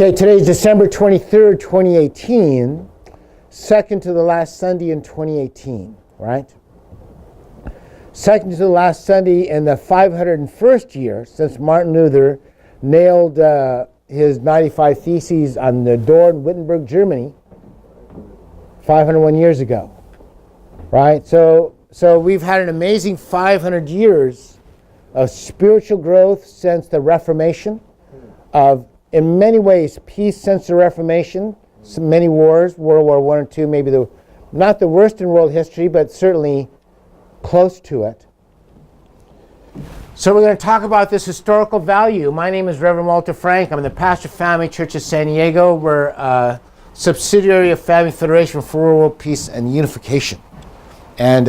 Okay, today is December 23rd, 2018, second to the last Sunday in 2018, right? Second to the last Sunday in the 501st year since Martin Luther nailed his 95 Theses on the door in Wittenberg, Germany, 501 years ago, right? So we've had an amazing 500 years of spiritual growth since the Reformation, of, in many ways, peace since the Reformation, many wars, World War I and II, maybe not the worst in world history, but certainly close to it. So we're going to talk about this historical value. My name is Reverend Walter Frank. I'm in the Pastor Family Church of San Diego. We're a subsidiary of Family Federation for World Peace and Unification. And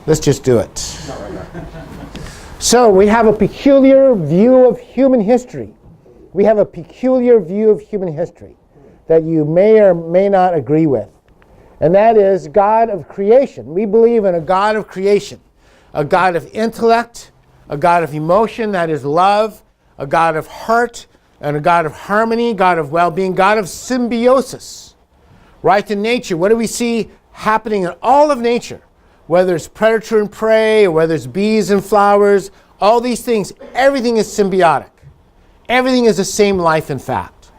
let's just do it. So we have a peculiar view of human history. We have a peculiar view of human history that you may or may not agree with. And that is God of creation. We believe in a God of creation, a God of intellect, a God of emotion, that is love, a God of heart, and a God of harmony, God of well-being, God of symbiosis. Right in nature, what do we see happening in all of nature? Whether it's predator and prey, or whether it's bees and flowers, all these things, everything is symbiotic. Everything is the same life, in fact,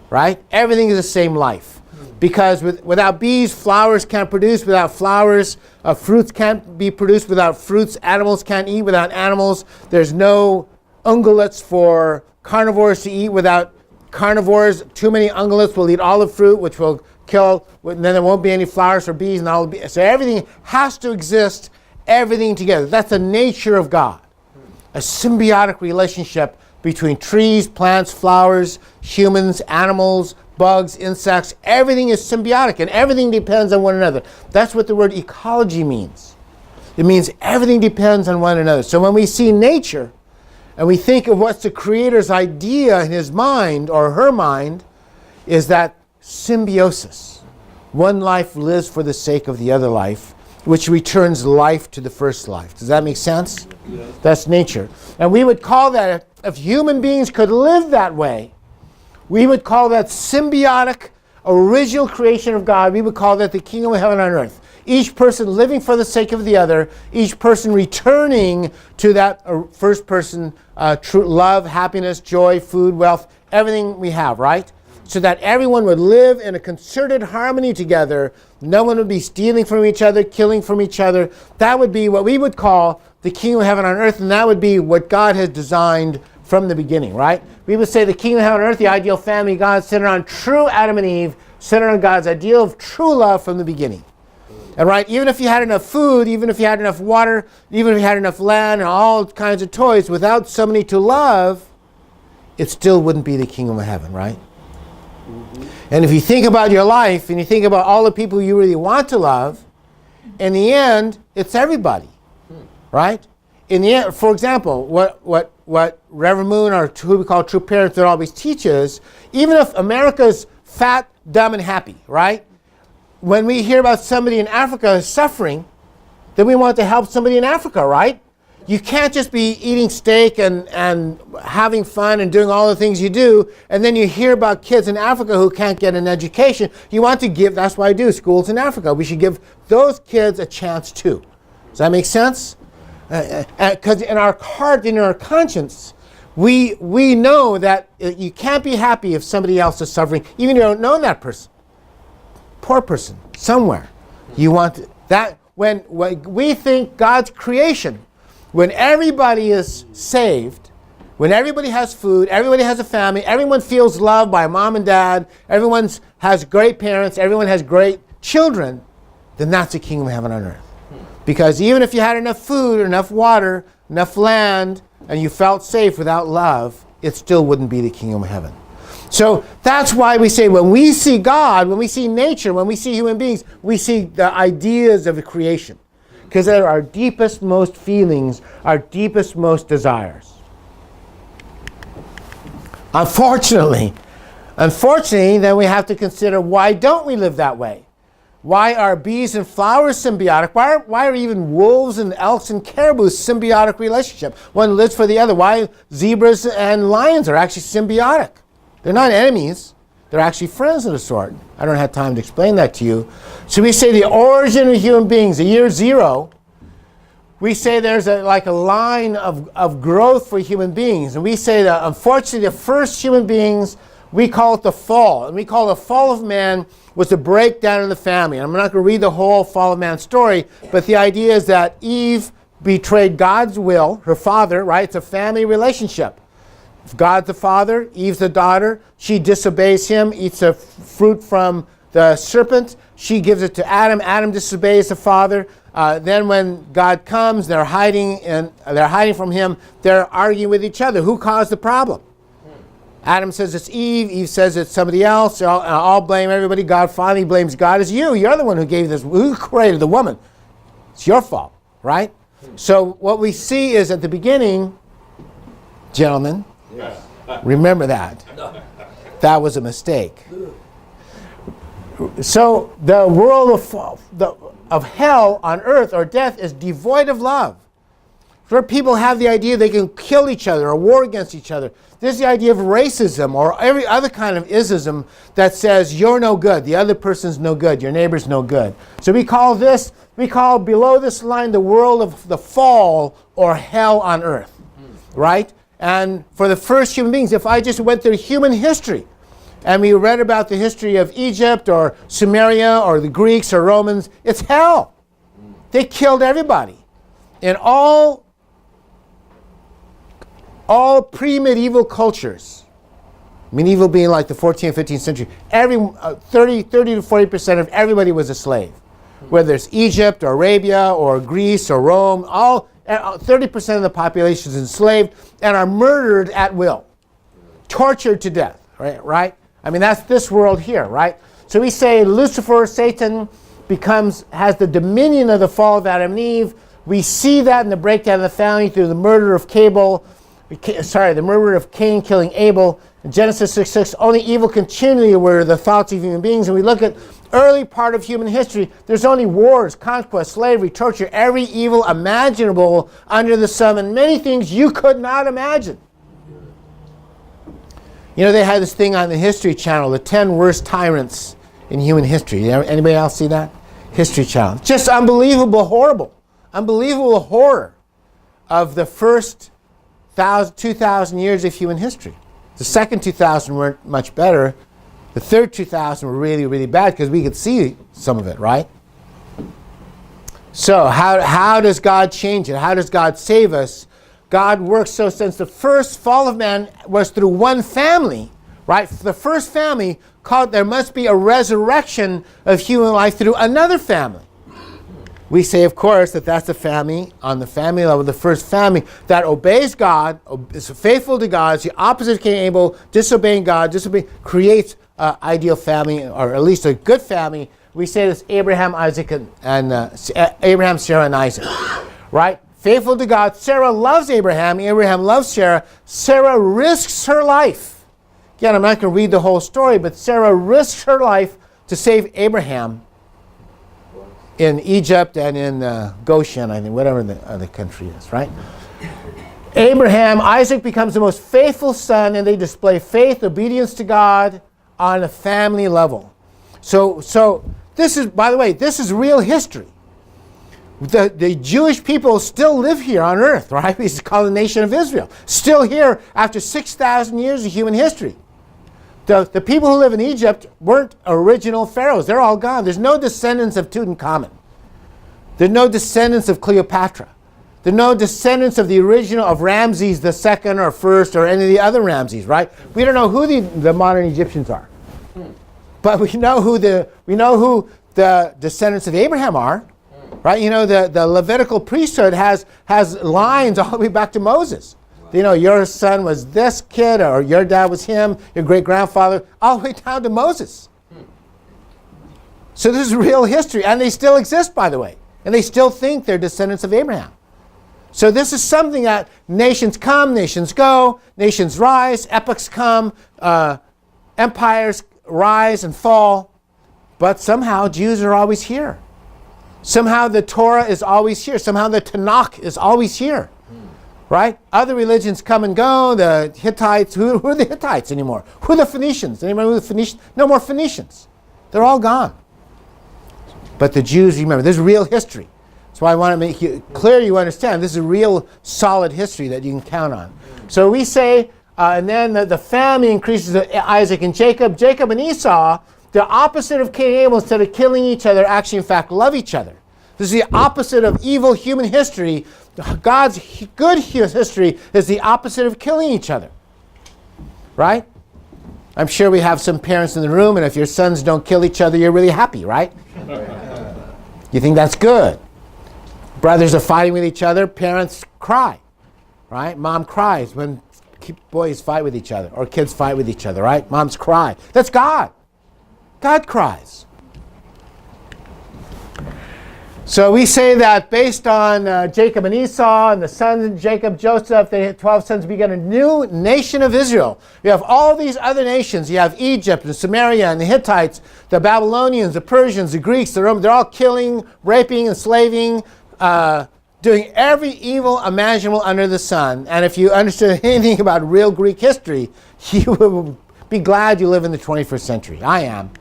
right? Everything is the same life. Because without bees, flowers can't produce. Without flowers, fruits can't be produced. Without fruits, animals can't eat. Without animals, there's no ungulates for carnivores to eat. Without carnivores, too many ungulates will eat all the fruit, which will kill, and then there won't be any flowers for bees and all the bees. So everything has to exist, everything together. That's the nature of God. A symbiotic relationship between trees, plants, flowers, humans, animals, bugs, insects. Everything is symbiotic and everything depends on one another. That's what the word ecology means. It means everything depends on one another. So when we see nature and we think of what's the Creator's idea in his mind or her mind, is that symbiosis. One life lives for the sake of the other life, which returns life to the first life. Does that make sense? Yes. That's nature. And we would call that, if human beings could live that way, we would call that symbiotic, original creation of God. We would call that the kingdom of heaven on earth. Each person living for the sake of the other, each person returning to that first person, true love, happiness, joy, food, wealth, everything we have, right? So that everyone would live in a concerted harmony together. No one would be stealing from each other, killing from each other. That would be what we would call the kingdom of heaven on earth, and that would be what God has designed from the beginning, right? We would say the kingdom of heaven on earth, the ideal family, God centered on true Adam and Eve, centered on God's ideal of true love from the beginning. And right, even if you had enough food, even if you had enough water, even if you had enough land and all kinds of toys, without somebody to love, it still wouldn't be the kingdom of heaven, right? And if you think about your life and you think about all the people you really want to love, in the end, it's everybody, right? In the end, for example, what Reverend Moon, or who we call True Parents, that always teaches, even if America's fat, dumb, and happy, right? When we hear about somebody in Africa suffering, then we want to help somebody in Africa, right? You can't just be eating steak and having fun and doing all the things you do, and then you hear about kids in Africa who can't get an education. You want to give, that's why I do schools in Africa. We should give those kids a chance too. Does that make sense? Because in our heart, in our conscience, we know that you can't be happy if somebody else is suffering, even if you don't know that person. Poor person, somewhere. You want that, when we think God's creation, when everybody is saved, when everybody has food, everybody has a family, everyone feels loved by mom and dad, everyone has great parents, everyone has great children, then that's the kingdom of heaven on earth. Because even if you had enough food, enough water, enough land, and you felt safe without love, it still wouldn't be the kingdom of heaven. So that's why we say when we see God, when we see nature, when we see human beings, we see the ideas of the creation. Because they're our deepest, most feelings, our deepest, most desires. Unfortunately, then we have to consider, why don't we live that way? Why are bees and flowers symbiotic? Why are even wolves and elks and caribou symbiotic relationship? One lives for the other. Why zebras and lions are actually symbiotic? They're not enemies. They're actually friends of a sort. I don't have time to explain that to you. So we say the origin of human beings, the year zero, we say there's like a line of growth for human beings. And we say that unfortunately the first human beings, we call it the fall. And we call the fall of man was the breakdown of the family. And I'm not going to read the whole fall of man story, but the idea is that Eve betrayed God's will, her father, right? It's a family relationship. If God's the father, Eve's the daughter. She disobeys him, eats a fruit from the serpent. She gives it to Adam. Adam disobeys the father. Then when God comes, they're hiding from him. They're arguing with each other. Who caused the problem? Adam says it's Eve. Eve says it's somebody else. I'll blame everybody. God finally blames God. It's you. You're the one who gave this. Who created the woman? It's your fault, right? So what we see is at the beginning, gentlemen, remember that. That was a mistake. So the world of hell on earth or death is devoid of love. Where people have the idea they can kill each other or war against each other. There's the idea of racism or every other kind of ism that says you're no good, the other person's no good, your neighbor's no good. So we call below this line the world of the fall or hell on earth, right? And for the first human beings, if I just went through human history and we read about the history of Egypt or Sumeria or the Greeks or Romans, it's hell. They killed everybody. In all pre-medieval cultures, medieval being like the 14th, 15th century, 30 to 40% of everybody was a slave. Whether it's Egypt or Arabia or Greece or Rome, 30% of the population is enslaved and are murdered at will, tortured to death, right? I mean, that's this world here, right? So we say Lucifer, Satan, has the dominion of the fall of Adam and Eve. We see that in the breakdown of the family through the murder of the murder of Cain killing Abel. In Genesis 6:6, only evil continually were the thoughts of human beings. And we look at early part of human history, there's only wars, conquest, slavery, torture, every evil imaginable under the sun, and many things you could not imagine. You know, they had this thing on the History Channel, the 10 worst tyrants in human history. Anybody else see that? History Channel. Just unbelievable, horrible. Unbelievable horror of the first 2,000 years of human history. The second 2,000 weren't much better. The third 2,000 were really, really bad because we could see some of it, right? So how does God change it? How does God save us? God works so since the first fall of man was through one family, right? The first family there must be a resurrection of human life through another family. We say, of course, that's the family, on the family level, the first family that obeys God, is faithful to God, is the opposite of Cain and Abel, disobeying God, creates an ideal family, or at least a good family. We say this Abraham, Isaac, Abraham, Sarah, and Isaac, right? Faithful to God. Sarah loves Abraham. Abraham loves Sarah. Sarah risks her life. Again, I'm not going to read the whole story, but Sarah risks her life to save Abraham in Egypt and in Goshen, I think, whatever the other country is, right? Isaac becomes the most faithful son, and they display faith, obedience to God on a family level. So this is, by the way, this is real history. The Jewish people still live here on earth, right? It's called the nation of Israel. Still here after 6,000 years of human history. The people who live in Egypt weren't original pharaohs. They're all gone. There's no descendants of Tutankhamun. There's no descendants of Cleopatra. There's no descendants of the original, of Ramses the second or first or any of the other Ramses, right? We don't know who the modern Egyptians are. But we know who the descendants of Abraham are, right? You know, the Levitical priesthood has lines all the way back to Moses. You know, your son was this kid, or your dad was him, your great-grandfather, all the way down to Moses. So this is real history, and they still exist, by the way. And they still think they're descendants of Abraham. So this is something that nations come, nations go, nations rise, epochs come, empires rise and fall. But somehow Jews are always here. Somehow the Torah is always here. Somehow the Tanakh is always here. Right? Other religions come and go. The Hittites, who are the Hittites anymore? Who are the Phoenicians? Anybody know the Phoenicians? No more Phoenicians. They're all gone. But the Jews, remember, this is real history. That's why I want to make you clear you understand. This is a real solid history that you can count on. So we say, and then the family increases to Isaac and Jacob. Jacob and Esau, the opposite of Cain and Abel, instead of killing each other, actually in fact love each other. This is the opposite of evil human history. God's good history is the opposite of killing each other. Right? I'm sure we have some parents in the room, and if your sons don't kill each other, you're really happy, right? You think that's good. Brothers are fighting with each other, parents cry. Right? Mom cries when boys fight with each other, or kids fight with each other, right? Moms cry. That's God. God cries. So we say that based on Jacob and Esau and the sons of Jacob, Joseph, the 12 sons began a new nation of Israel. You have all these other nations. You have Egypt and Samaria and the Hittites, the Babylonians, the Persians, the Greeks, the Romans. They're all killing, raping, enslaving, doing every evil imaginable under the sun. And if you understood anything about real Greek history, you will be glad you live in the 21st century. I am.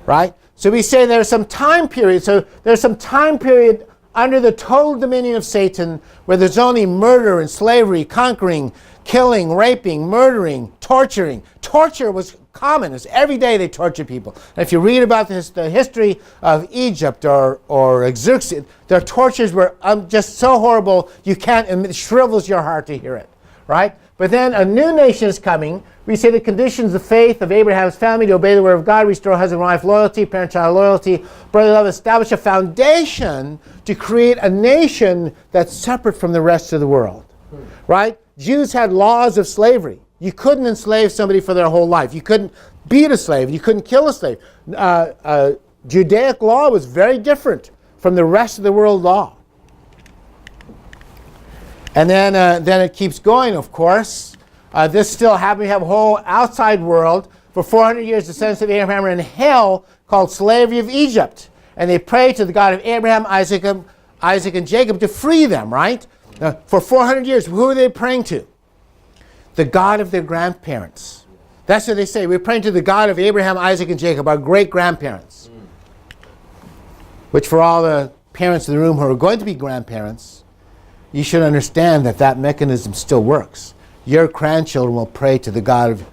Right? So we say there's some time period. So there's some time period under the total dominion of Satan where there's only murder and slavery, conquering, killing, raping, murdering, torturing. Torture was common. It's every day they tortured people. And if you read about the history of Egypt or Xerxes, their tortures were just so horrible you can't, it shrivels your heart to hear it. Right? But then a new nation is coming. We say the conditions of faith of Abraham's family to obey the word of God, restore husband-wife loyalty, parent-child loyalty, brother love, establish a foundation to create a nation that's separate from the rest of the world. Right? Jews had laws of slavery. You couldn't enslave somebody for their whole life. You couldn't beat a slave. You couldn't kill a slave. Judaic law was very different from the rest of the world law. And then it keeps going, of course. This still happened. We have a whole outside world. For 400 years, the descendants of Abraham were in hell called slavery of Egypt. And they prayed to the God of Abraham, Isaac, and Jacob to free them, right? For 400 years, who are they praying to? The God of their grandparents. That's what they say. We're praying to the God of Abraham, Isaac, and Jacob, our great-grandparents. Which for all the parents in the room who are going to be grandparents, you should understand that that mechanism still works. Your grandchildren will pray to the God of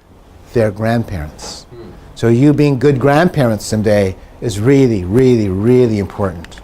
their grandparents. So you being good grandparents someday is really, really, really important.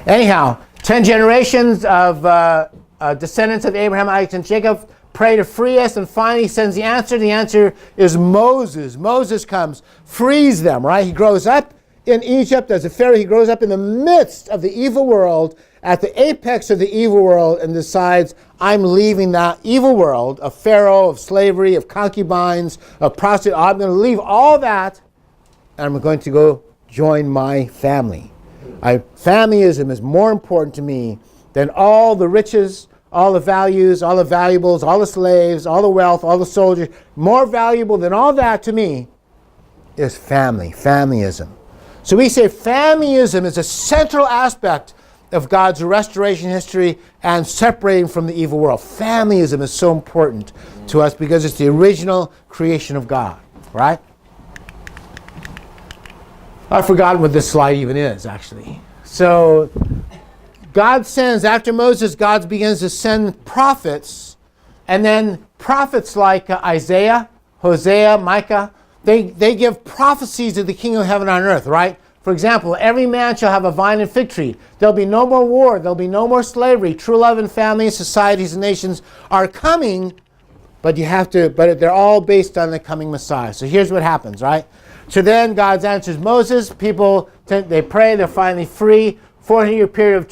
Anyhow, 10 generations of descendants of Abraham, Isaac, and Jacob pray to free us, and finally he sends the answer. The answer is Moses. Moses comes, frees them, right? He grows up in Egypt as a Pharaoh. He grows up in the midst of the evil world, at the apex of the evil world, and decides, I'm leaving that evil world of Pharaoh, of slavery, of concubines, of prostitutes. I'm going to leave all that, and I'm going to go join my family. Familyism is more important to me than all the riches, all the values, all the valuables, all the slaves, all the wealth, all the soldiers. More valuable than all that to me is family, familyism. So we say familyism is a central aspect of God's restoration history and separating from the evil world. Familyism is so important to us because it's the original creation of God, right? I've forgotten what this slide even is, actually. So God sends, after Moses, God begins to send prophets, and then prophets like Isaiah, Hosea, Micah, they give prophecies of the kingdom of heaven on earth, right? For example, every man shall have a vine and fig tree. There'll be no more war. There'll be no more slavery. True love and family, societies and nations are coming, but they're all based on the coming Messiah. So here's what happens, right? So then God answers Moses. People, they pray. They're finally free. 400-year period of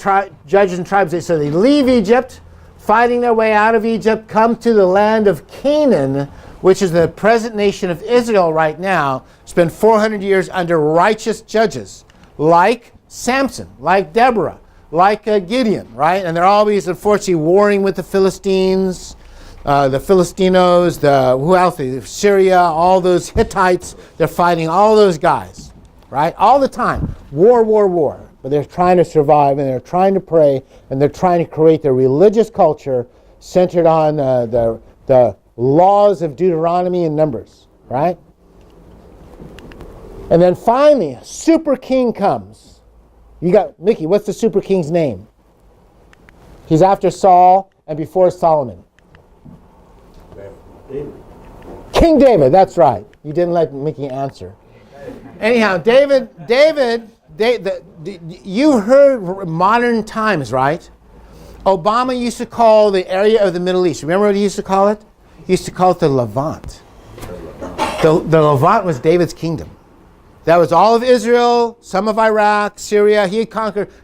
judges and tribes. So they leave Egypt, fighting their way out of Egypt, come to the land of Canaan, which is the present nation of Israel right now, spend 400 years under righteous judges, like Samson, like Deborah, like Gideon, right? And they're always, unfortunately, warring with the Philistines, the Filistinos, Syria, all those Hittites. They're fighting all those guys, right? All the time. War, war, war. But they're trying to survive, and they're trying to pray, and they're trying to create their religious culture centered on the laws of Deuteronomy and Numbers, right? And then finally, a super king comes. You got, Mickey, what's the super king's name? He's after Saul and before Solomon. David. King David, that's right. You didn't let Mickey answer. Anyhow, you heard modern times, right? Obama used to call the area of the Middle East, remember what he used to call it? He used to call it the Levant. The Levant was David's kingdom. That was all of Israel, some of Iraq, Syria. David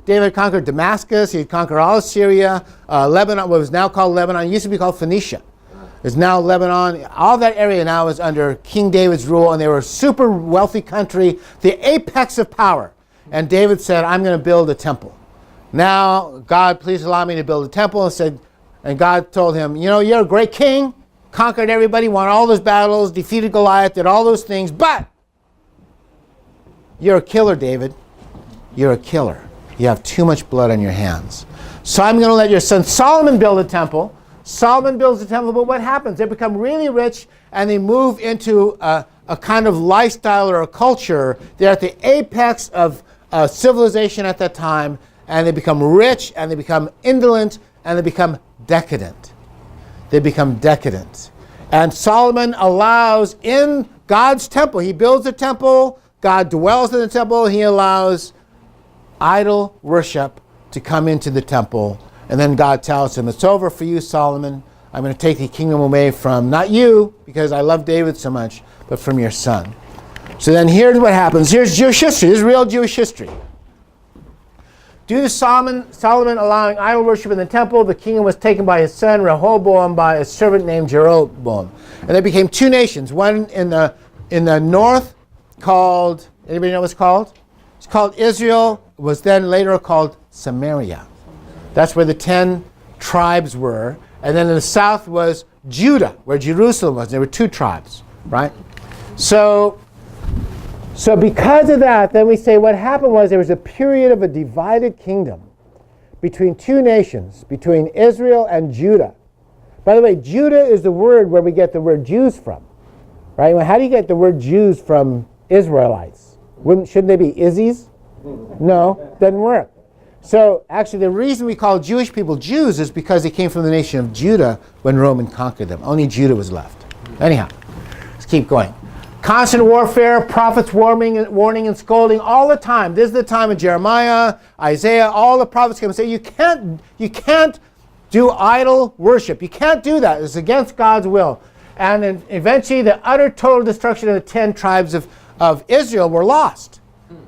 had conquered Damascus. He had conquered all of Syria. Lebanon, what was now called Lebanon, used to be called Phoenicia. It's now Lebanon. All that area now is under King David's rule, and they were a super wealthy country, the apex of power. And David said, I'm going to build a temple. Now, God, please allow me to build a temple. And God told him, you know, you're a great king, conquered everybody, won all those battles, defeated Goliath, did all those things, but you're a killer, David. You're a killer. You have too much blood on your hands. So I'm going to let your son Solomon build a temple. Solomon builds a temple, but what happens? They become really rich, and they move into a kind of lifestyle or a culture. They're at the apex of civilization at that time, and they become rich, and they become indolent, and they become decadent. They become decadent. And Solomon allows in God's temple, he builds a temple, God dwells in the temple, he allows idol worship to come into the temple. And then God tells him, it's over for you, Solomon. I'm going to take the kingdom away from, not you, because I love David so much, but from your son. So then here's what happens. Here's Jewish history. This is real Jewish history. Due to Solomon allowing idol worship in the temple, the kingdom was taken by his son Rehoboam by a servant named Jeroboam. And there became two nations. One in the north called, anybody know what it's called? It's called Israel. It was then later called Samaria. That's where the 10 tribes were. And then in the south was Judah, where Jerusalem was. There were 2 tribes, right? So because of that, then we say what happened was there was a period of a divided kingdom between 2 nations, between Israel and Judah. By the way, Judah is the word where we get the word Jews from, right? Well, how do you get the word Jews from Israelites? Shouldn't they be Izzies? No, doesn't work. So actually the reason we call Jewish people Jews is because they came from the nation of Judah when Roman conquered them. Only Judah was left. Anyhow, let's keep going. Constant warfare, prophets warning and scolding all the time. This is the time of Jeremiah, Isaiah, all the prophets come and say, you can't do idol worship. You can't do that. It's against God's will. And then eventually the utter total destruction of the 10 tribes of Israel were lost,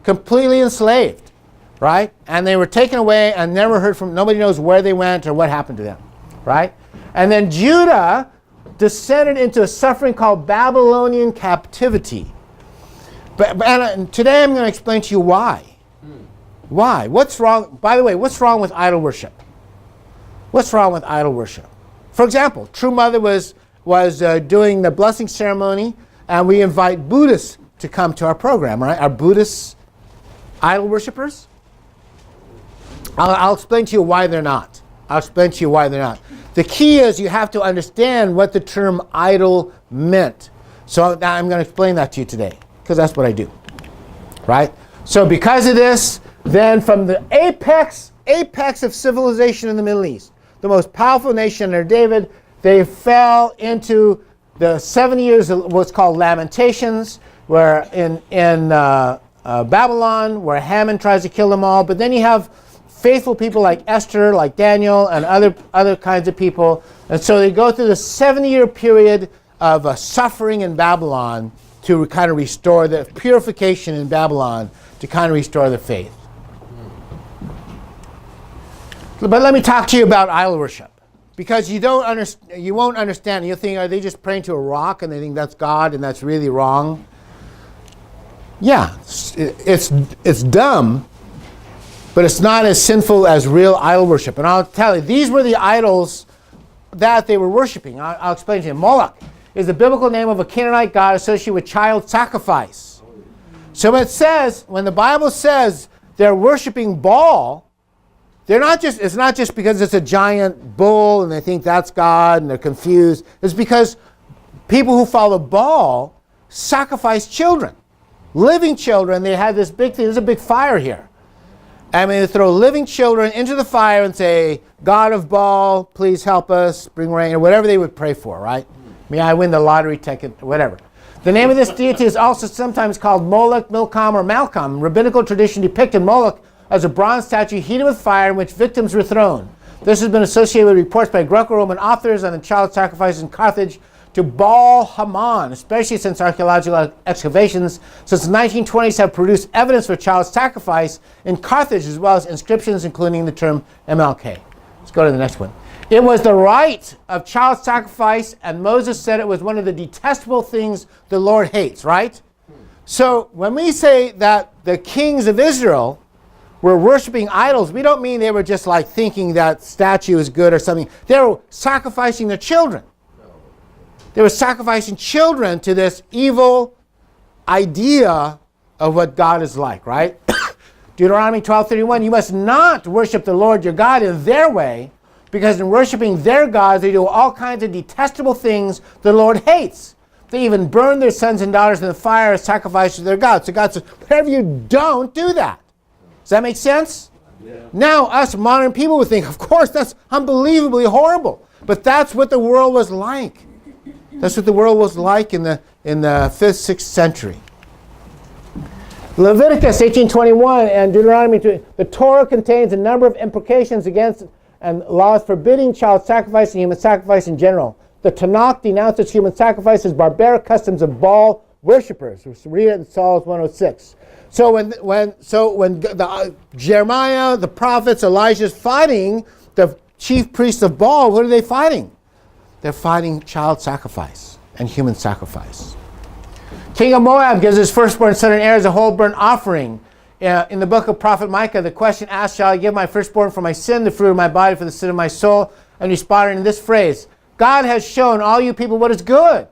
completely enslaved. Right? And they were taken away and never heard from, nobody knows where they went or what happened to them. Right? And then Judah descended into a suffering called Babylonian captivity. And today I'm going to explain to you why. Why? What's wrong? By the way, what's wrong with idol worship? What's wrong with idol worship? For example, True Mother was doing the blessing ceremony, and we invite Buddhists to come to our program, right? Are Buddhists idol worshipers? I'll explain to you why they're not. The key is you have to understand what the term idol meant. So now I'm going to explain that to you today, because that's what I do. Right? So because of this, then from the apex of civilization in the Middle East, the most powerful nation under David, they fell into the 7 years of what's called Lamentations, where in Babylon, where Haman tries to kill them all. But then you have faithful people like Esther, like Daniel, and other kinds of people. And so they go through the 7-year period of suffering in Babylon to kind of restore the purification in Babylon, to kind of restore the faith. But let me talk to you about idol worship, because you won't understand. You'll think, are they just praying to a rock and they think that's God and that's really wrong? Yeah, it's dumb, but it's not as sinful as real idol worship. And I'll tell you, these were the idols that they were worshiping. I'll explain to you. Moloch is the biblical name of a Canaanite god associated with child sacrifice. So when the Bible says they're worshiping Baal, it's not just because it's a giant bull and they think that's God and they're confused. It's because people who follow Baal sacrifice children, living children. They had this big thing. There's a big fire here. I mean, they throw living children into the fire and say, God of Baal, please help us, bring rain, or whatever they would pray for, right? May I win the lottery ticket, whatever. The name of this deity is also sometimes called Moloch, Milcom, or Malcolm. Rabbinical tradition depicted Moloch as a bronze statue heated with fire in which victims were thrown. This has been associated with reports by Greco-Roman authors on the child sacrifice in Carthage to Baal Haman, especially since archaeological excavations since the 1920s have produced evidence for child sacrifice in Carthage, as well as inscriptions including the term MLK. Let's go to the next one. It was the rite of child sacrifice, and Moses said it was one of the detestable things the Lord hates, right? So when we say that the kings of Israel were worshiping idols, we don't mean they were just like thinking that statue is good or something. They were sacrificing their children. They were sacrificing children to this evil idea of what God is like, right? Deuteronomy 12:31, you must not worship the Lord your God in their way, because in worshiping their gods, they do all kinds of detestable things the Lord hates. They even burn their sons and daughters in the fire as sacrifice to their gods. So God says, whatever you don't, do that. Does that make sense? Yeah. Now, us modern people would think, of course, that's unbelievably horrible. But that's what the world was like. That's what the world was like in the 5th, 6th century. Leviticus 18:21 and Deuteronomy 2, the Torah contains a number of implications against and laws forbidding child sacrifice and human sacrifice in general. The Tanakh denounces human sacrifice as barbaric customs of Baal worshippers. Read it in Psalms 106. So when Jeremiah, the prophets, Elijah is fighting the chief priests of Baal, what are they fighting? They're fighting child sacrifice and human sacrifice. King of Moab gives his firstborn son and heir as a whole burnt offering. In the book of prophet Micah, the question asked, shall I give my firstborn for my sin, the fruit of my body for the sin of my soul? And responded in this phrase, God has shown all you people what is good.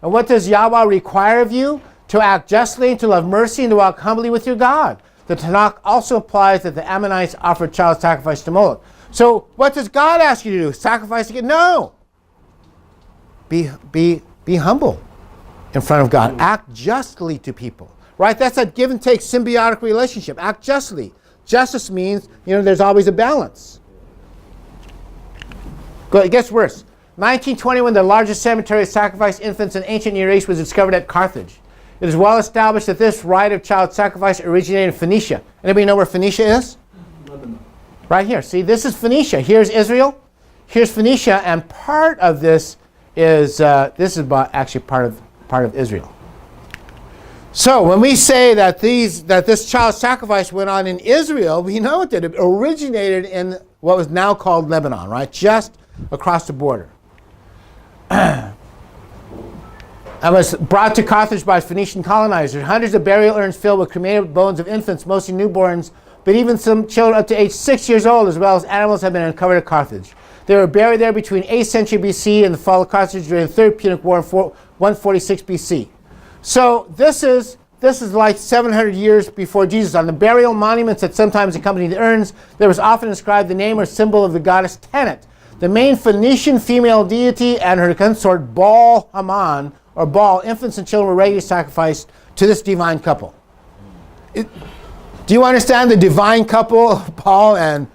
And what does Yahweh require of you? To act justly, and to love mercy, and to walk humbly with your God. The Tanakh also implies that the Ammonites offered child sacrifice to Moloch. So what does God ask you to do? Sacrifice again? No. Be humble in front of God. Act justly to people. Right? That's a give and take symbiotic relationship. Act justly. Justice means, there's always a balance. It gets worse. 1921, the largest cemetery of sacrificed infants in ancient Near East was discovered at Carthage. It is well established that this rite of child sacrifice originated in Phoenicia. Anybody know where Phoenicia is? Lebanon. Right here. See, this is Phoenicia. Here's Israel. Here's Phoenicia, and part of this is actually part of Israel. So when we say that this child sacrifice went on in Israel, we know that it originated in what was now called Lebanon, right? Just across the border. And was brought to Carthage by Phoenician colonizers. Hundreds of burial urns filled with cremated bones of infants, mostly newborns, but even some children up to age 6 years old, as well as animals, have been uncovered at Carthage. They were buried there between 8th century BC and the fall of Carthage during the Third Punic War in 146 BC. So this is like 700 years before Jesus. On the burial monuments that sometimes accompany the urns, there was often inscribed the name or symbol of the goddess Tanit, the main Phoenician female deity, and her consort Baal Haman, or Baal. Infants and children were regularly sacrificed to this divine couple. Do you understand the divine couple, Baal and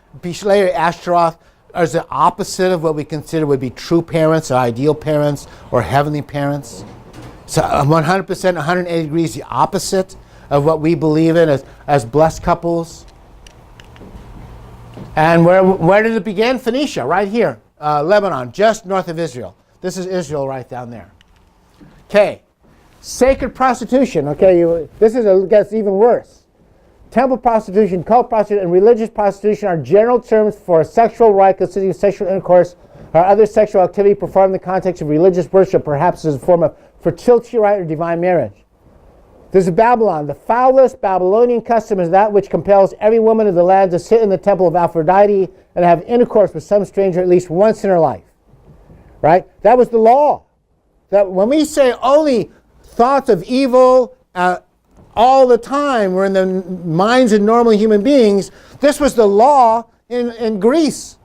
later Ashtaroth, as the opposite of what we consider would be true parents or ideal parents or heavenly parents? So 100%, 180 degrees the opposite of what we believe in as blessed couples. And where did it begin? Phoenicia, right here. Lebanon, just north of Israel. This is Israel right down there. Okay. Sacred prostitution. Okay, gets even worse. Temple prostitution, cult prostitution, and religious prostitution are general terms for a sexual rite consisting of sexual intercourse or other sexual activity performed in the context of religious worship, perhaps as a form of fertility rite or divine marriage. This is Babylon. The foulest Babylonian custom is that which compels every woman of the land to sit in the temple of Aphrodite and have intercourse with some stranger at least once in her life. Right? That was the law. That when we say only thoughts of evil all the time were in the minds of normal human beings. This was the law in Greece.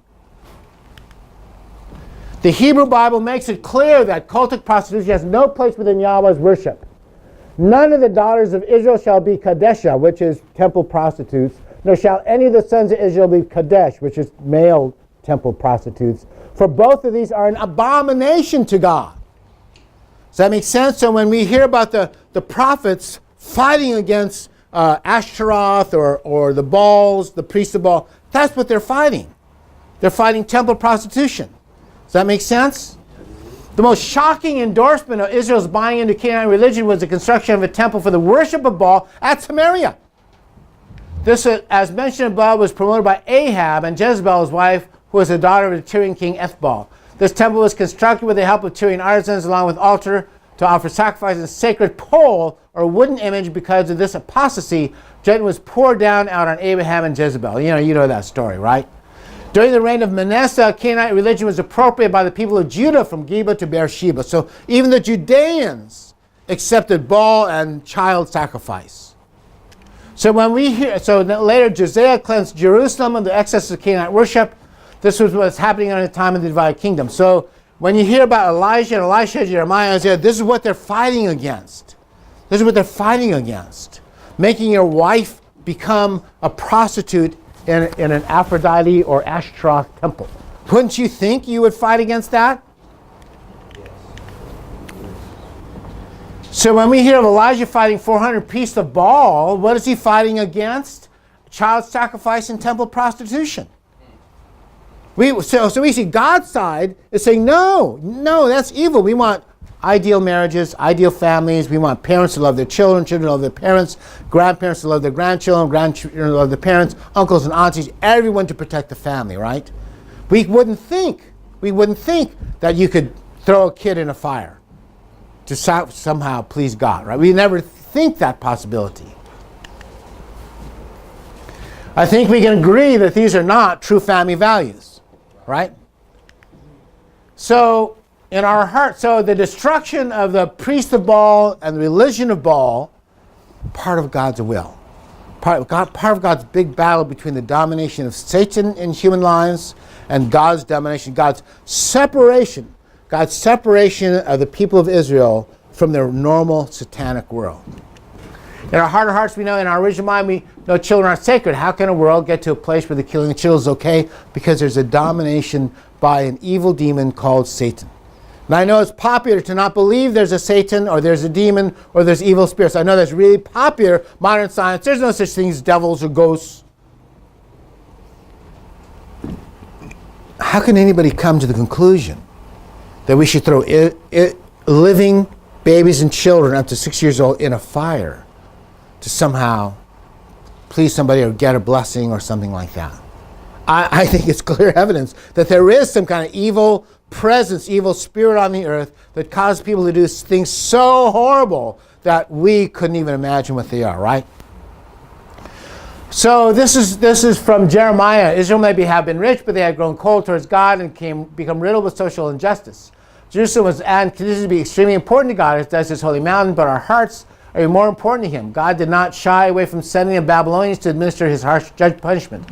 The Hebrew Bible makes it clear that cultic prostitution has no place within Yahweh's worship. None of the daughters of Israel shall be Kadesha, which is temple prostitutes, nor shall any of the sons of Israel be Kadesh, which is male temple prostitutes. For both of these are an abomination to God. Does that make sense? So when we hear about the prophets fighting against Ashtaroth or the Baals, the priests of Baal, that's what they're fighting. They're fighting temple prostitution. Does that make sense? The most shocking endorsement of Israel's buying into Canaanite religion was the construction of a temple for the worship of Baal at Samaria. This, as mentioned above, was promoted by Ahab and Jezebel, his wife, who was the daughter of the Tyrian king Ethbaal. This temple was constructed with the help of Tyrian artisans, along with altar to offer sacrifices, a sacred pole or wooden image. Because of this apostasy, judgment was poured down out on Ahab and Jezebel. You know that story, right? During the reign of Manasseh, Canaanite religion was appropriated by the people of Judah from Geba to Beersheba. So even the Judeans accepted Baal and child sacrifice. So when we hear, later Josiah cleansed Jerusalem of the excess of Canaanite worship. This was what's happening at the time of the divided kingdom. So when you hear about Elijah and Elisha, Jeremiah, Isaiah, this is what they're fighting against. This is what they're fighting against. Making your wife become a prostitute in an Aphrodite or Ashtaroth temple. Wouldn't you think you would fight against that? Yes. So when we hear of Elijah fighting 400 priests of Baal, what is he fighting against? Child sacrifice and temple prostitution. So we see God's side is saying, no, that's evil. We want ideal marriages, ideal families. We want parents to love their children, children to love their parents, grandparents to love their grandchildren, grandchildren to love their parents, uncles and aunties, everyone to protect the family, right? We wouldn't think that you could throw a kid in a fire to somehow please God, right? We never think that possibility. I think we can agree that these are not true family values, right? So in our heart, so the destruction of the priest of Baal and the religion of Baal, part of God's will. Part of God's big battle between the domination of Satan in human lives and God's domination, God's separation of the people of Israel from their normal satanic world. In our heart of hearts, we know, in our original mind, we know children are sacred. How can a world get to a place where the killing of children is okay? Because there's a domination by an evil demon called Satan. And I know it's popular to not believe there's a Satan or there's a demon or there's evil spirits. I know that's really popular. Modern science, there's no such thing as devils or ghosts. How can anybody come to the conclusion that we should throw living babies and children up to 6 years old in a fire to somehow please somebody or get a blessing or something like that? I think it's clear evidence that there is some kind of evil presence, evil spirit on the earth that causes people to do things so horrible that we couldn't even imagine what they are, right? So this is from Jeremiah. Israel maybe have been rich, but they had grown cold towards God and become riddled with social injustice. Jerusalem was and continues to be extremely important to God, as does his holy mountain, but our hearts are even more important to him. God did not shy away from sending the Babylonians to administer his harsh punishment.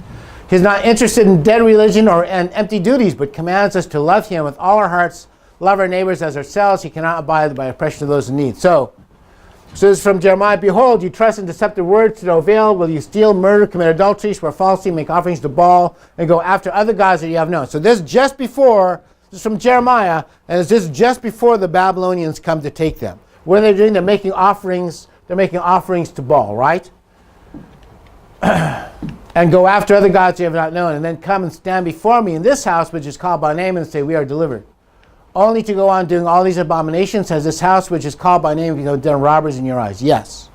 He's not interested in dead religion and empty duties, but commands us to love him with all our hearts, love our neighbors as ourselves. He cannot abide by oppression of those in need. So this is from Jeremiah. Behold, you trust in deceptive words to no avail. Will you steal, murder, commit adultery, swear falsely, make offerings to Baal, and go after other gods that you have known? So this is from Jeremiah, and this is just before the Babylonians come to take them. What are they doing? They're making offerings. They're making offerings to Baal, right? And go after other gods you have not known, and then come and stand before me in this house, which is called by name, and say, we are delivered. Only to go on doing all these abominations has this house, which is called by name, become a den of robbers in your eyes. Yes.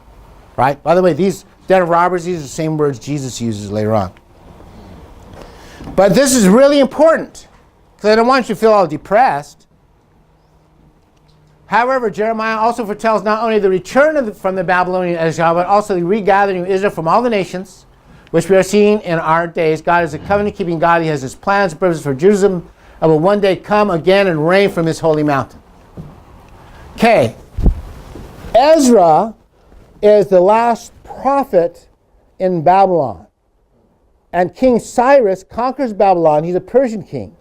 Right? By the way, these den of robbers, these are the same words Jesus uses later on. But this is really important, because I don't want you to feel all depressed. However, Jeremiah also foretells not only the return from the Babylonian exile, but also the regathering of Israel from all the nations, which we are seeing in our days. God is a covenant-keeping God. He has his plans and purposes for Jerusalem, and will one day come again and reign from his holy mountain. Okay. Ezra is the last prophet in Babylon. And King Cyrus conquers Babylon. He's a Persian king.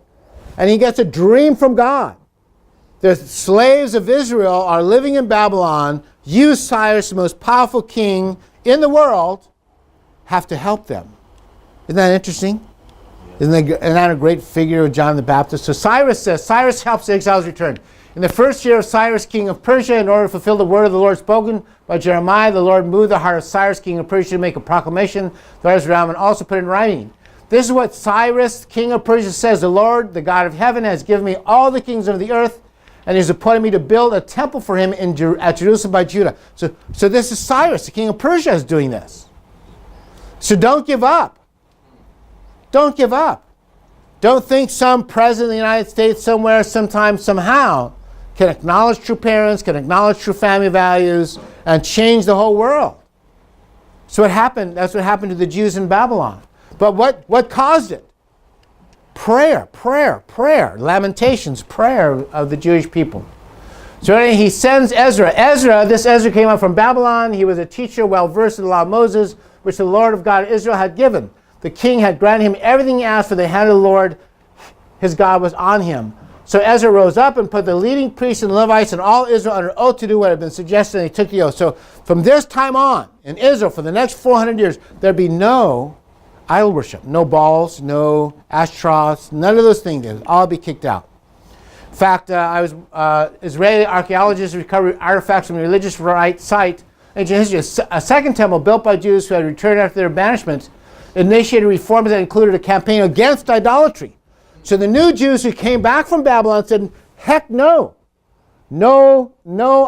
And he gets a dream from God. The slaves of Israel are living in Babylon. You, Cyrus, the most powerful king in the world, have to help them. Isn't that interesting? Isn't that a great figure of John the Baptist? So Cyrus says, Cyrus helps the exiles return. In the first year of Cyrus, king of Persia, in order to fulfill the word of the Lord spoken by Jeremiah, the Lord moved the heart of Cyrus, king of Persia, to make a proclamation. The others around and also put it in writing. This is what Cyrus, king of Persia, says. The Lord, the God of heaven, has given me all the kings of the earth, and he has appointed me to build a temple for him at Jerusalem by Judah. So this is Cyrus, the king of Persia, is doing this. So don't give up. Don't give up. Don't think some president of the United States somewhere, sometime, somehow can acknowledge true parents, can acknowledge true family values, and change the whole world. So what happened? That's what happened to the Jews in Babylon. But what caused it? Prayer. Lamentations, prayer of the Jewish people. So anyway, he sends Ezra. This Ezra came up from Babylon. He was a teacher well versed in the law of Moses, which the Lord of God of Israel had given. The king had granted him everything he asked, for the hand of the Lord his God was on him. So Ezra rose up and put the leading priests and Levites and all Israel under oath to do what had been suggested, and he took the oath. So from this time on, in Israel, for the next 400 years, there'd be no idol worship, no balls, no Ashtaroths, none of those things. They'd all be kicked out. In fact, Israeli archaeologists recovered artifacts from a religious rite site, ancient history, a second temple built by Jews who had returned after their banishment, initiated reforms that included a campaign against idolatry. So the new Jews who came back from Babylon said, heck no. No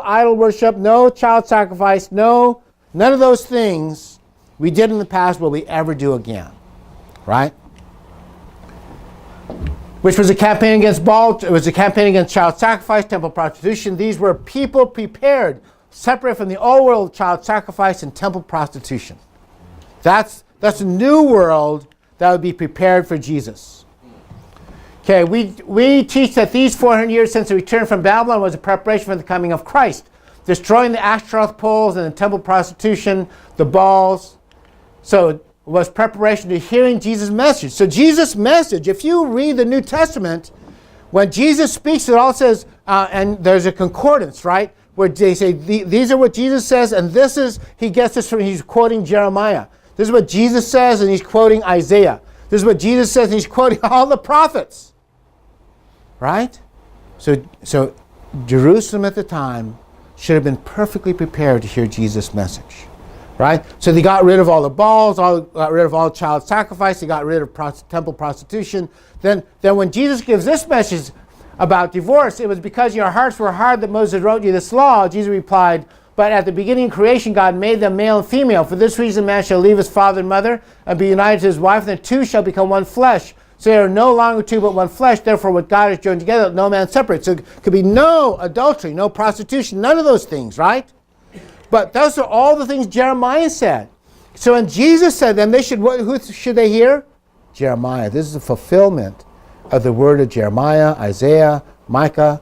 idol worship, no child sacrifice, none of those things we did in the past will we ever do again. Right? Which was a campaign against Baal, it was a campaign against child sacrifice, temple prostitution. These were people prepared, separate from the old world of child sacrifice and temple prostitution. That's a new world that would be prepared for Jesus. Okay, we teach that these 400 years since the return from Babylon was a preparation for the coming of Christ, destroying the Ashtaroth poles and the temple prostitution, the Baals. So it was preparation to hearing Jesus' message. So Jesus' message, if you read the New Testament, when Jesus speaks, it all says, and there's a concordance, right? Where they say, these are what Jesus says, and this is, he gets this from, he's quoting Jeremiah. This is what Jesus says, and he's quoting Isaiah. This is what Jesus says, and he's quoting all the prophets. Right? So Jerusalem at the time should have been perfectly prepared to hear Jesus' message. Right? So they got rid of all the Baals, got rid of all child sacrifice, they got rid of temple prostitution. Then when Jesus gives this message about divorce, it was because your hearts were hard that Moses wrote you this law. Jesus replied, but at the beginning of creation, God made them male and female. For this reason, man shall leave his father and mother and be united to his wife, and the two shall become one flesh. So they are no longer two but one flesh. Therefore, what God has joined together, let no man separate. So it could be no adultery, no prostitution, none of those things, right? But those are all the things Jeremiah said. So when Jesus said them, who should they hear? Jeremiah. This is a fulfillment of the word of Jeremiah, Isaiah, Micah,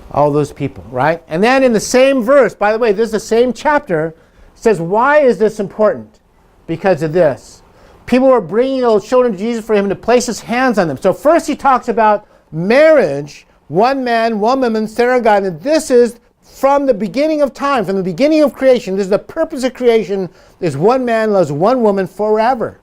all those people, right? And then in the same verse, by the way, this is the same chapter, it says, why is this important? Because of this. People were bringing little children to Jesus for him to place his hands on them. So first he talks about marriage, one man, one woman, Sarah and God. And this is from the beginning of time, from the beginning of creation. This is the purpose of creation, is one man loves one woman forever.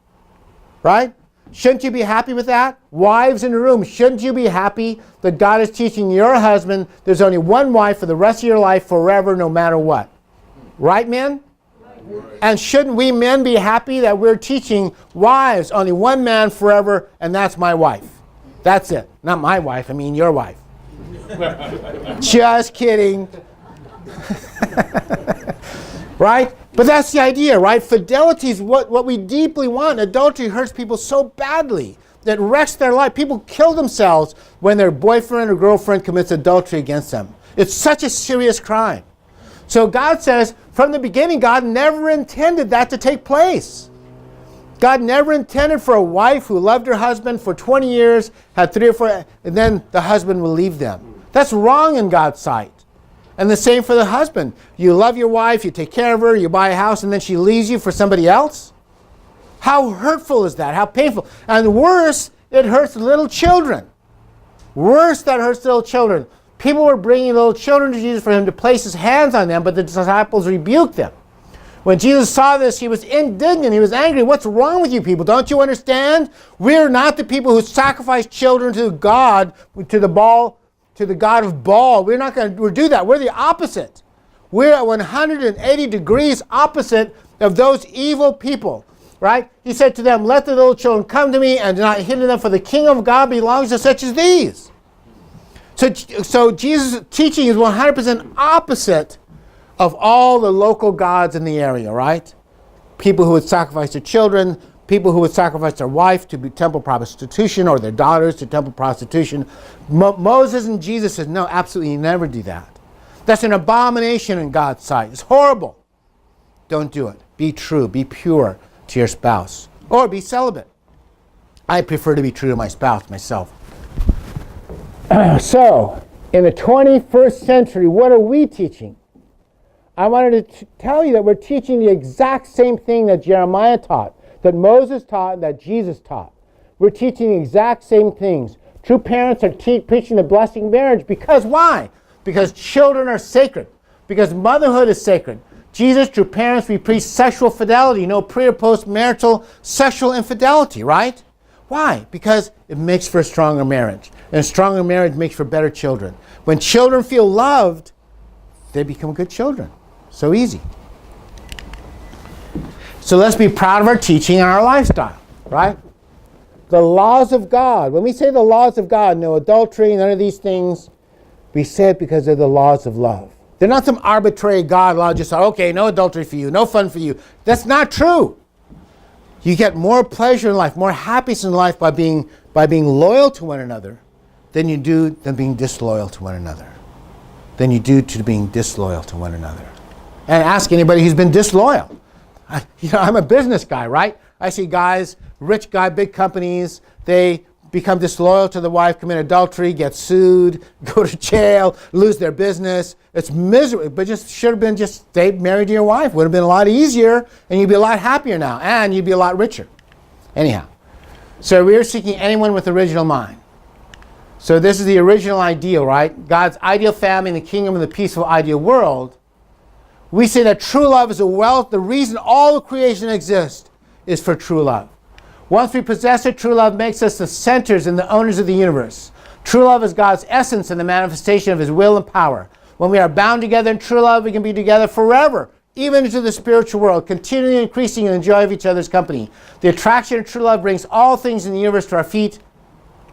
Right? Shouldn't you be happy with that? Wives in the room, shouldn't you be happy that God is teaching your husband there's only one wife for the rest of your life forever, no matter what? Right, men? And shouldn't we men be happy that we're teaching wives only one man forever, and that's my wife? That's it. Not my wife, I mean your wife. Just kidding. Right? But that's the idea, right? Fidelity is what we deeply want. Adultery hurts people so badly that it wrecks their life. People kill themselves when their boyfriend or girlfriend commits adultery against them. It's such a serious crime. So God says, from the beginning, God never intended that to take place. God never intended for a wife who loved her husband for 20 years, had 3 or 4, and then the husband will leave them. That's wrong in God's sight. And the same for the husband. You love your wife, you take care of her, you buy a house, and then she leaves you for somebody else? How hurtful is that? How painful? And worse, it hurts little children. Worse, that hurts little children. People were bringing little children to Jesus for him to place his hands on them, but the disciples rebuked them. When Jesus saw this, he was indignant. He was angry. What's wrong with you people? Don't you understand? We're not the people who sacrifice children to God, to the god of Baal. We're not going to do that. We're the opposite. We're 180 degrees opposite of those evil people. Right? He said to them, let the little children come to me and do not hinder them, for the kingdom of God belongs to such as these. So Jesus' teaching is 100% opposite of all the local gods in the area, right? People who would sacrifice their children, people who would sacrifice their wife to be temple prostitution or their daughters to temple prostitution. Moses and Jesus said, no, absolutely never do that. That's an abomination in God's sight. It's horrible. Don't do it. Be true. Be pure to your spouse. Or be celibate. I prefer to be true to my spouse myself. So, in the 21st century, what are we teaching? I wanted to tell you that we're teaching the exact same thing that Jeremiah taught, that Moses taught, and that Jesus taught. We're teaching the exact same things. True parents are preaching the blessing of marriage. Because why? Because children are sacred. Because motherhood is sacred. Jesus, true parents, we preach sexual fidelity, no pre or post marital sexual infidelity, right? Why? Because it makes for a stronger marriage. And a stronger marriage makes for better children. When children feel loved, they become good children. So easy. So let's be proud of our teaching and our lifestyle, right? The laws of God. When we say the laws of God, no adultery, none of these things, we say it because they're the laws of love. They're not some arbitrary God law, just okay, no adultery for you, no fun for you. That's not true. You get more pleasure in life, more happiness in life by being loyal to one another than you do than being disloyal to one another. Than you do to being disloyal to one another. And ask anybody who's been disloyal. I'm a business guy, right? I see guys, rich guy, big companies, they become disloyal to the wife, commit adultery, get sued, go to jail, lose their business. It's miserable, but just should have been just stay married to your wife. Would have been a lot easier, and you'd be a lot happier now, and you'd be a lot richer. Anyhow, so we're seeking anyone with original mind. So this is the original ideal, right? God's ideal family in the kingdom of the peaceful ideal world. We say that true love is a wealth. The reason all of creation exists is for true love. Once we possess it, true love makes us the centers and the owners of the universe. True love is God's essence and the manifestation of his will and power. When we are bound together in true love, we can be together forever, even into the spiritual world, continually increasing in the joy of each other's company. The attraction of true love brings all things in the universe to our feet.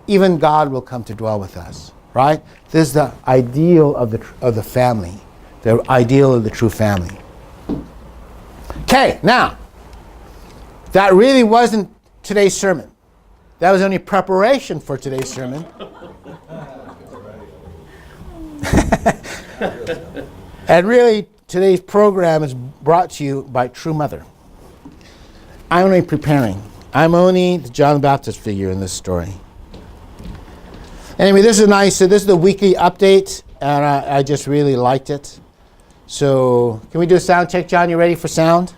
Even God will come to dwell with us, right? This is the ideal of the family, the ideal of the true family. Okay, now, that really wasn't today's sermon. That was only preparation for today's sermon. And really, today's program is brought to you by True Mother. I'm only preparing. I'm only the John the Baptist figure in this story. Anyway, this is nice. So this is the weekly update, and I just really liked it. So can we do a sound check, John? You ready for sound?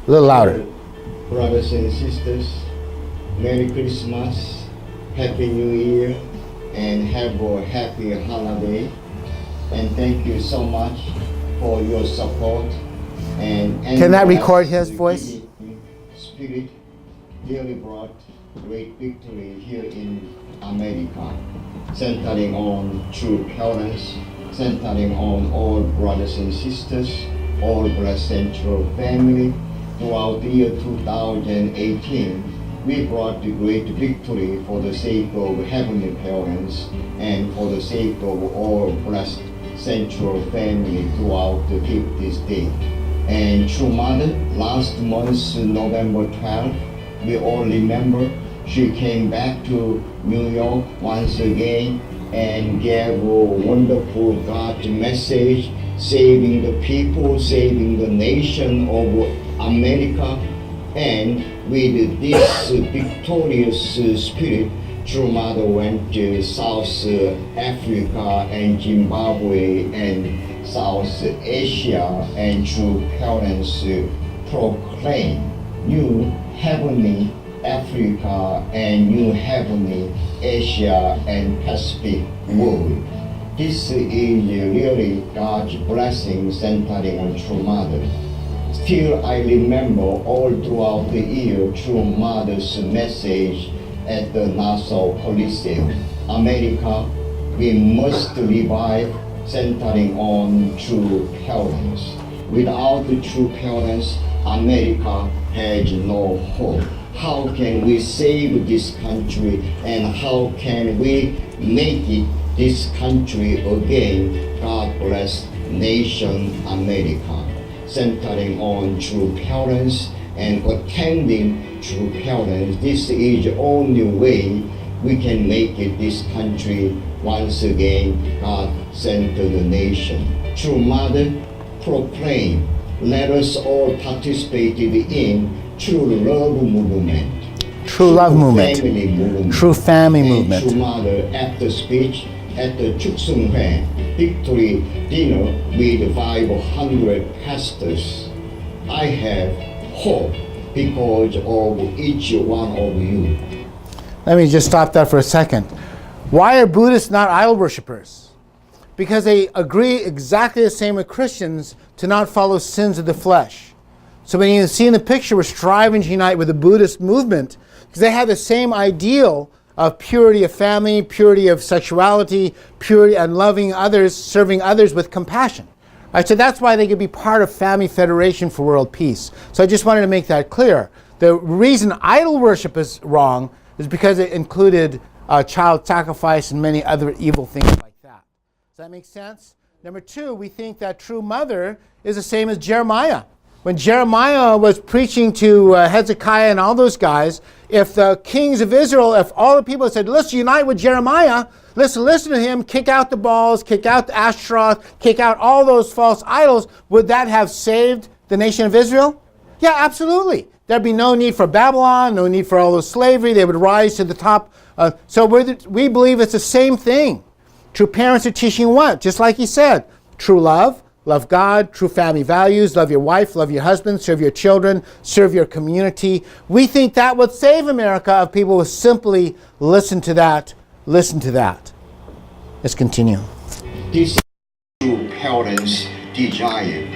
A little louder. Brothers and sisters, Merry Christmas, Happy New Year, and have a happy holiday. And thank you so much for your support. And can that record his voice? Spirit really brought great victory here in America, centering on true parents, centering on all brothers and sisters, all blessed central family. Throughout the year 2018, we brought the great victory for the sake of heavenly parents and for the sake of all blessed central family throughout the 50th day. And True Mother, last month, November 12th, we all remember she came back to New York once again and gave a wonderful God's message, saving the people, saving the nation of America. And with this victorious spirit, True Mother went to South Africa and Zimbabwe and South Asia, and true parents proclaim new heavenly Africa and new heavenly Asia and Pacific world. This is really God's blessing centering on True Mother. Still, I remember all throughout the year True Mother's message at the Nassau Coliseum. America, we must revive centering on true parents. Without the true parents, America has no hope. How can we save this country, and how can we make it this country again? God bless nation America. Centering on true parents and attending true parents. This is the only way we can make it this country once again God-centered nation. True Mother proclaim, let us all participate in true love movement. True love movement. Family movement. True family And movement. True Mother after speech at the Chuksunghwan victory dinner with 500 pastors. I have hope because of each one of you. Let me just stop that for a second. Why are Buddhists not idol worshippers? Because they agree exactly the same with Christians to not follow sins of the flesh. So when you see in the picture, we're striving to unite with the Buddhist movement because they have the same ideal of purity of family, purity of sexuality, purity and loving others, serving others with compassion. Right, so that's why they could be part of Family Federation for World Peace. So I just wanted to make that clear. The reason idol worship is wrong is because it included child sacrifice and many other evil things like that. Does that make sense? Number two, we think that True Mother is the same as Jeremiah. When Jeremiah was preaching to Hezekiah and all those guys, if the kings of Israel, if all the people said, let's unite with Jeremiah, let's listen to him, kick out the Baals, kick out the Ashtaroth, kick out all those false idols, would that have saved the nation of Israel? Yeah, absolutely. There'd be no need for Babylon, no need for all those slavery. They would rise to the top. So we believe it's the same thing. True parents are teaching what? Just like he said, true love. Love God, true family values, love your wife, love your husband, serve your children, serve your community. We think that would save America if people would simply listen to that, listen to that. Let's continue. This is true parents' desire.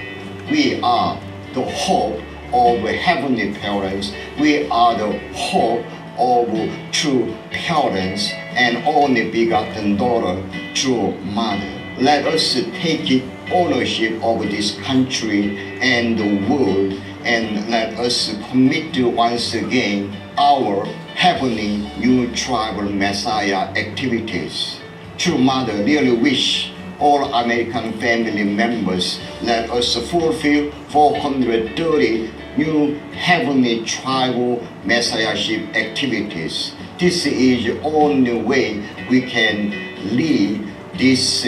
We are the hope of heavenly parents. We are the hope of true parents and only begotten daughter, true mother. Let us take ownership of this country and the world, and let us commit to once again our heavenly new tribal Messiah activities. True Mother really wish all American family members let us fulfill 430 new heavenly tribal Messiahship activities. This is the only way we can lead this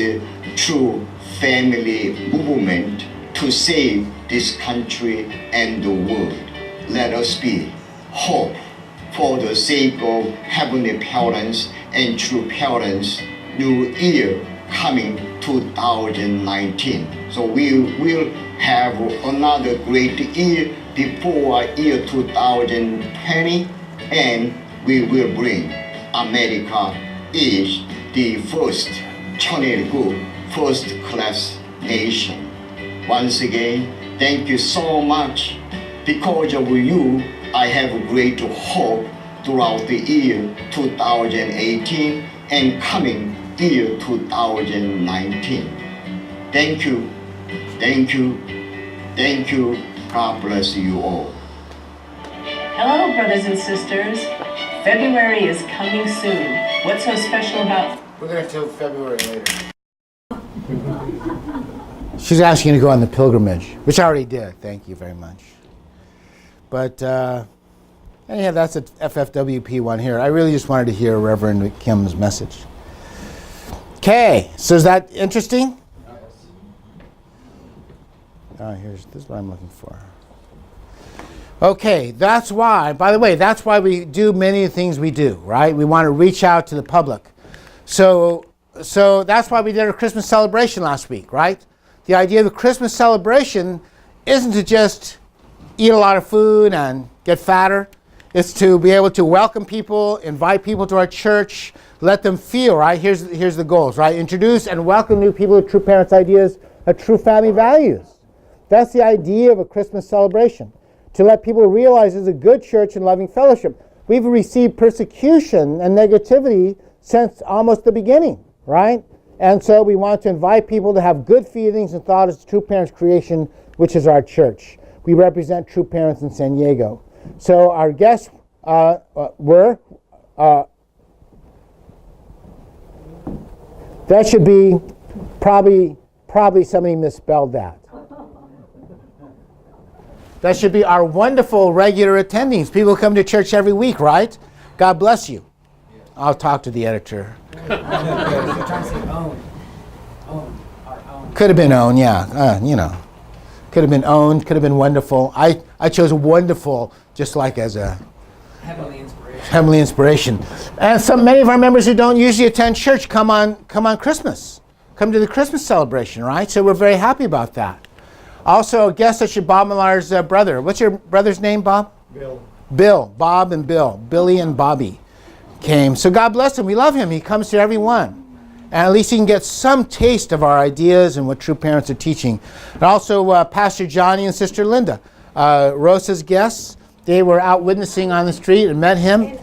true family movement to save this country and the world. Let us be hope for the sake of heavenly parents and true parents. New year coming 2019. So we will have another great year before year 2020, and we will bring America is the first 천일국 first class nation. Once again, thank you so much. Because of you, I have great hope throughout the year 2018 and coming year 2019. Thank you, thank you, thank you. God bless you all. Hello, brothers and sisters. February is coming soon. What's so special about We're going to do February later. She's asking to go on the pilgrimage, which I already did. Thank you very much. But anyhow, that's a FFWP one here. I really just wanted to hear Reverend Kim's message. Okay, so is that interesting? This is what I'm looking for. Okay, that's why, by the way, that's why we do many of the things we do, right? We want to reach out to the public. So that's why we did our Christmas celebration last week, right? The idea of the Christmas celebration isn't to just eat a lot of food and get fatter. It's to be able to welcome people, invite people to our church, let them feel, right? Here's the goals, right? Introduce and welcome new people to True Parents' ideas of true family values. That's the idea of a Christmas celebration, to let people realize it's a good church and loving fellowship. We've received persecution and negativity since almost the beginning, right? And so we want to invite people to have good feelings and thoughts of True Parents Creation, which is our church. We represent True Parents in San Diego. So our guests were, that should be, probably somebody misspelled that. That should be our wonderful regular attendees. People come to church every week, right? God bless you. I'll talk to the editor. Could have been owned, yeah. Could have been owned, could have been wonderful. I chose wonderful just like as a heavenly inspiration. And many of our members who don't usually attend church come on Christmas. Come to the Christmas celebration, right? So we're very happy about that. Also, a guest that Bob Millar's brother. What's your brother's name, Bob? Bill. Bob and Bill. Billy and Bobby came. So God bless him. We love him. He comes to every one. And at least he can get some taste of our ideas and what True Parents are teaching. And also Pastor Johnny and Sister Linda, Rosa's guests. They were out witnessing on the street and met him.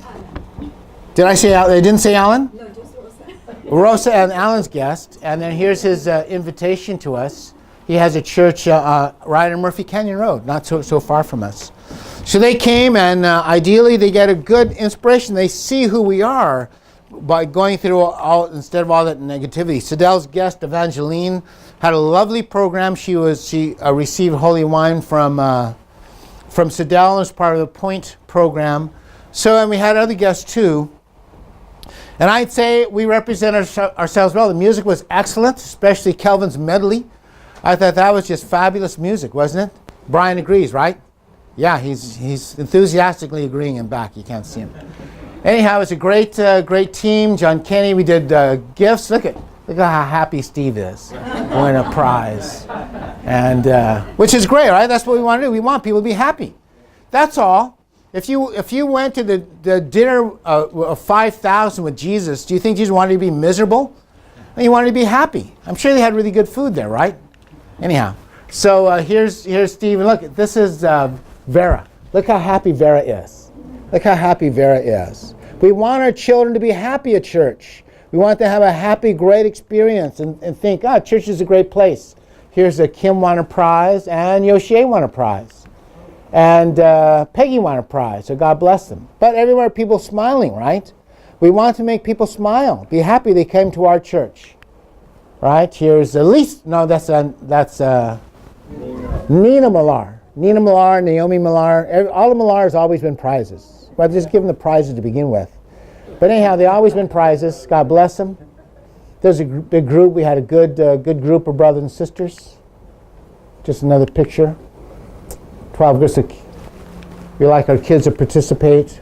Did I say Alan? I didn't say Alan? No, just Rosa. Rosa and Alan's guest. And then here's his invitation to us. He has a church right on Murphy Canyon Road, not so far from us. So they came, and ideally they get a good inspiration. They see who we are by going through instead of all that negativity. Siddell's guest, Evangeline, had a lovely program. She received holy wine from Siddell as part of the Point program. And we had other guests too. And I'd say we represent ourselves well. The music was excellent, especially Kelvin's medley. I thought that was just fabulous music, wasn't it? Brian agrees, right? Yeah, he's enthusiastically agreeing in back. You can't see him. Anyhow, it's a great team. John Kenny, we did gifts. Look at how happy Steve is. Win a prize, and which is great, right? That's what we want to do. We want people to be happy. That's all. If you went to the dinner of 5,000 with Jesus, do you think Jesus wanted you to be miserable? No, he wanted you to be happy. I'm sure they had really good food there, right? Anyhow, so here's Steve. Look, this is Vera. Look how happy Vera is. Look how happy Vera is. We want our children to be happy at church. We want them to have a happy, great experience and think, church is a great place. Here's Kim won a prize, and Yoshie won a prize. And Peggy won a prize, so God bless them. But everywhere people smiling, right? We want to make people smile, be happy they came to our church. Right, here's Elise. No, that's Nina Millar. Nina Millar, Naomi Millar. All the Millars always been prizes. Well, just give them the prizes to begin with. But anyhow, they always been prizes. God bless them. There's a big group. We had a good group of brothers and sisters. Just another picture. 12 groups. We like our kids to participate.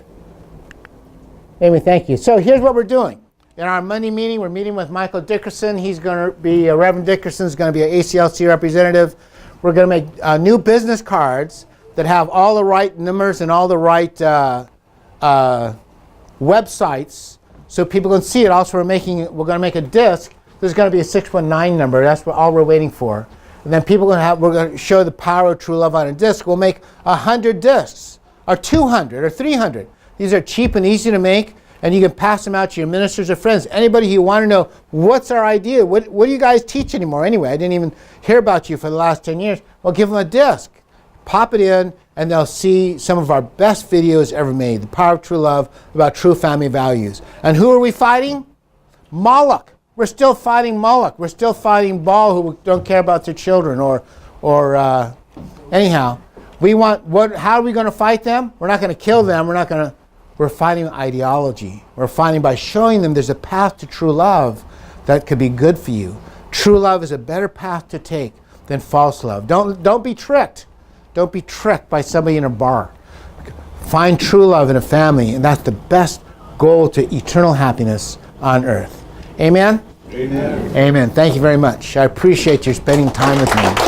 Amy, thank you. So here's what we're doing. In our Monday meeting, we're meeting with Michael Dickerson. He's going to be, Reverend Dickerson's going to be an ACLC representative. We're going to make new business cards that have all the right numbers and all the right websites so people can see it. Also, we're going to make a disc. There's going to be a 619 number. That's all we're waiting for. And then we're going to show the power of true love on a disc. We'll make 100 discs, or 200, or 300. These are cheap and easy to make. And you can pass them out to your ministers or friends. Anybody who want to know, what's our idea? What do you guys teach anymore? Anyway, I didn't even hear about you for the last 10 years. Well, give them a disc. Pop it in, and they'll see some of our best videos ever made. The Power of True Love, about true family values. And who are we fighting? Moloch. We're still fighting Moloch. We're still fighting Baal, who don't care about their children. Anyhow, how are we going to fight them? We're not going to kill them. We're fighting ideology. We're fighting by showing them there's a path to true love that could be good for you. True love is a better path to take than false love. Don't be tricked. Don't be tricked by somebody in a bar. find true love in a family, and that's the best goal to eternal happiness on earth. Amen? Amen. Amen. Thank you very much. I appreciate you spending time with me.